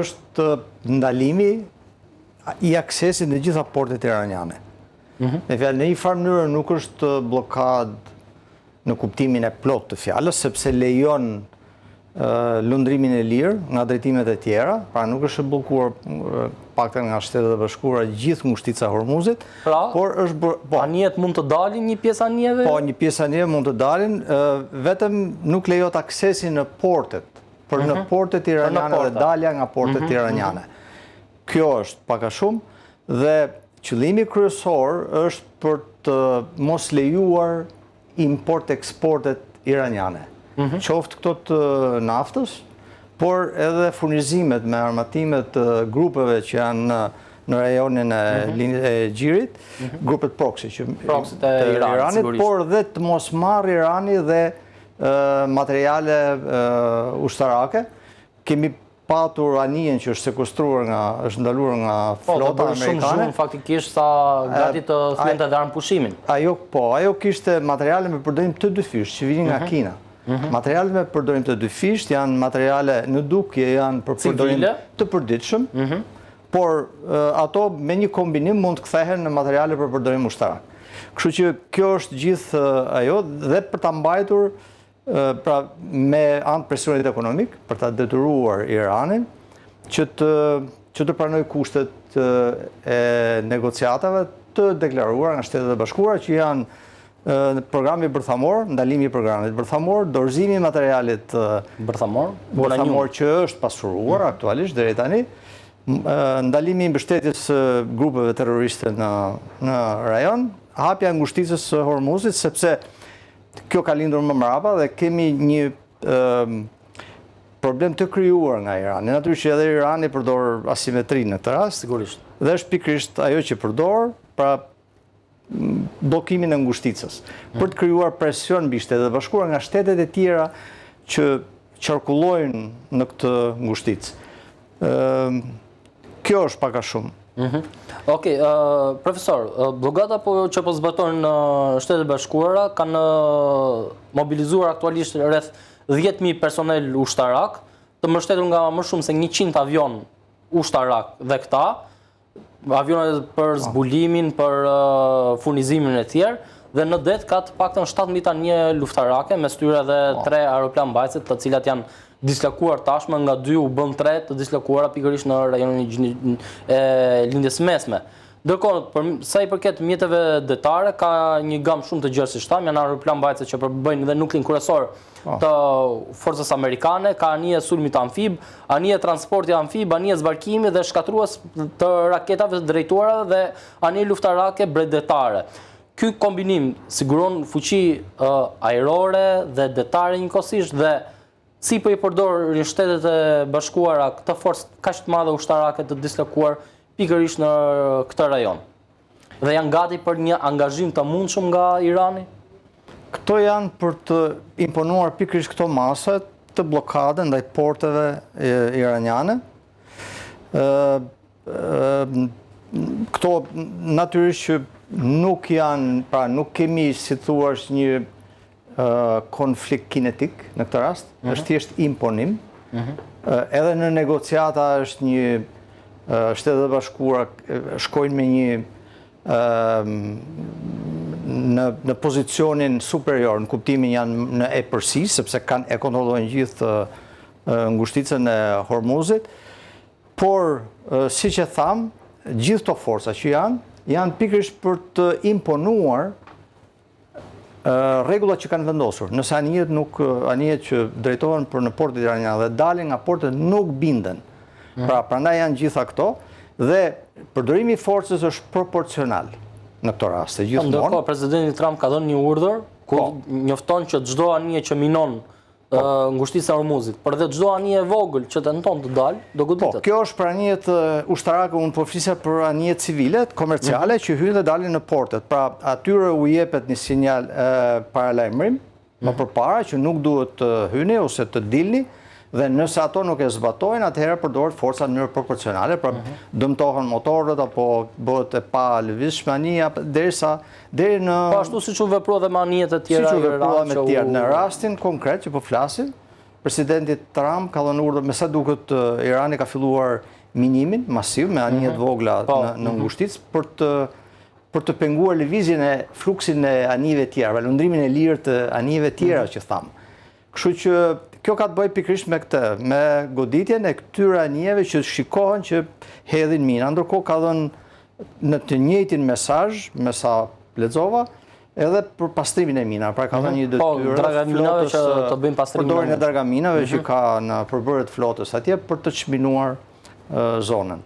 është ndalimi i aksesit në gjitha portet iraniane. Me fjalë, në një farë mënyrë nuk është blokad në kuptimin e plot të fjalës, sepse lejon lundrimin e lirë nga drejtimet e tjera, pra nuk është bllokuar paktën nga Shtetet e Bashkuara gjithë ngushtica e Hormuzit, por është anijet mund të dalin një pjesë anijeve? Po, një pjesë anijeve mund të dalin, vetëm nuk lejot aksesi në portet, për në portet iraniane dhe dalja nga portet iraniane. Kjo është pak a shumë dhe qëllimi kryesor është për të mos lejuar import-eksportet iraniane. Qoftë këto të naftës, por edhe furnizimet me armatimet të grupeve që janë në rajonin e Gjirit, grupet proxy të Iranit, por dhe të mos marrë Irani dhe materiale ushtarake. Kemi patur anijen që është sekustruar është ndaluar nga flota amerikane. Shumë zhurmë faktikisht sa gati të thënte dhe armë pushimin. Ajo kishte materiale me përdorim të dyfisht që vinin nga Kina. Materialet me përdorim të dyfisht janë materiale në dukje janë për përdorim të përditshëm, por ato me një kombinim mund të kthehen në materiale për përdorim ushtarak. Kështu që kjo është gjithë ajo dhe për ta mbajtur pra me anë presionit ekonomik, për ta detyruar Iranin që të pranoj kushtet e negociatave të deklaruara nga Shtetet e Bashkuara që janë programi bërthamor, ndalimi i programit bërthamor, dorëzimi i materialit bërthamor që është pasuruar aktualisht deri tani, ndalimi i mbështetjes grupeve terroriste në rajon, hapja e ngushticës së Hormuzit, sepse kjo ka lindur më mrapa dhe kemi një problem të krijuar nga Irani. Natyrisht që edhe Irani përdor asimetri në këtë rast, sigurisht. Dhe është pikërisht ajo që përdor, pra blokimin e ngushticës, për të krijuar presion mbi Shtetet e Bashkuara nga shtetet e tjera që qarkullojnë në këtë ngushticë. Kjo është pak a shumë. Okej, profesor, blogata që po zbatojnë në Shtetet e Bashkuara kanë mobilizuar aktualisht rreth 10.000 personel ushtarak, të mbështetur nga më shumë se 100 avion ushtarak dhe këta, avionet për zbulimin, për furnizimin e tjerë, dhe në det ka të paktën 17 anije luftarake, mes tyre dhe 3 aeroplan mbajtëse, të cilat janë dislokuar tashmë, nga 2 u bën 3 të dislokuara pikërisht në rajonin e lindjes mesme. Ndërkohë, sa i përket mjeteve detare, ka një gamë shumë të gjerë si shtam, janë aeroplan mbajtëse që përbëjnë dhe nuklin kryesor të forcës amerikane, ka anije sulmit amfib, anije transporti amfib, anije zbarkimi dhe shkatrues të raketave të drejtuara dhe anije luftarake bredetare. Ky kombinim siguron fuqi ajrore dhe detare njëkohësisht dhe si po i përdorin Shtetet e Bashkuara këtë forcë kaq të madhe ushtarake të dislokuar pikërisht në këtë rajon. Dhe janë gati për një angazhim të mundshëm nga Irani? Këto janë për të imponuar pikërisht këto masa të blokade ndaj porteve iraniane. Këto natyrisht që nuk janë, pra nuk kemi si thuash një konflikt kinetik në këtë rast, është thjesht imponim. Edhe në negociata është një Shtetet e Bashkuara shkojnë me një në pozicionin superior, në kuptimin janë në epërsi, sepse e kontrollojnë gjithë ngushticën e Hormuzit, por si që tham, gjithë të forca që janë pikërisht për të imponuar rregullat që kanë vendosur. Nëse anijet që drejtohen për në portet iraniane dhe dalin nga portet nuk binden. Pra, prandaj janë gjitha këto dhe përdorimi i forcës është proporcional në këto raste gjithmonë. Ndërkohë, presidenti Trump ka dhënë një urdhër ku njofton që çdo anije që minon ngushticën e Hormuzit, por edhe çdo anije e vogël që tenton të dalë, do goditet. Kjo është për anijet ushtarake, unë po flisja për anijet civile, komerciale që hyjnë dhe dalin në portet. Pra, atyre u jepet një sinjal paralajmërim më përpara që nuk duhet të hyni ose të dilni. Dhe nëse ato nuk e zbatojnë, atëherë përdoret forca në mënyrë proporcionale, pra dëmtohen motorët apo bëhet e pa lëvizshme anija deri në Po ashtu siç u veprua dhe me anijet e tjera. Siç u veprua me të tjerë. Në rastin konkret që po flasim, presidentit Trump ka dhënë urdhër, me sa duket Irani ka filluar minimin masiv me anije të vogla në ngushticë për të penguar lëvizjen e fluksin e anijeve tjera, lundrimin e lirë të anijeve tjera që thamë. Kështu që kjo ka të bëjë pikërisht me këtë, me goditjen e këtyre anijeve që shikohen që hedhin mina. Ndërkohë ka dhënë në të njëjtin mesazh, me sa lexova, edhe për pastrimin e minave. Pra ka dhënë një detyrë dragaminave që të bëjnë pastrimin. Përdorin e dragaminave që ka në përbërjet flotës atje për të çminuar zonën.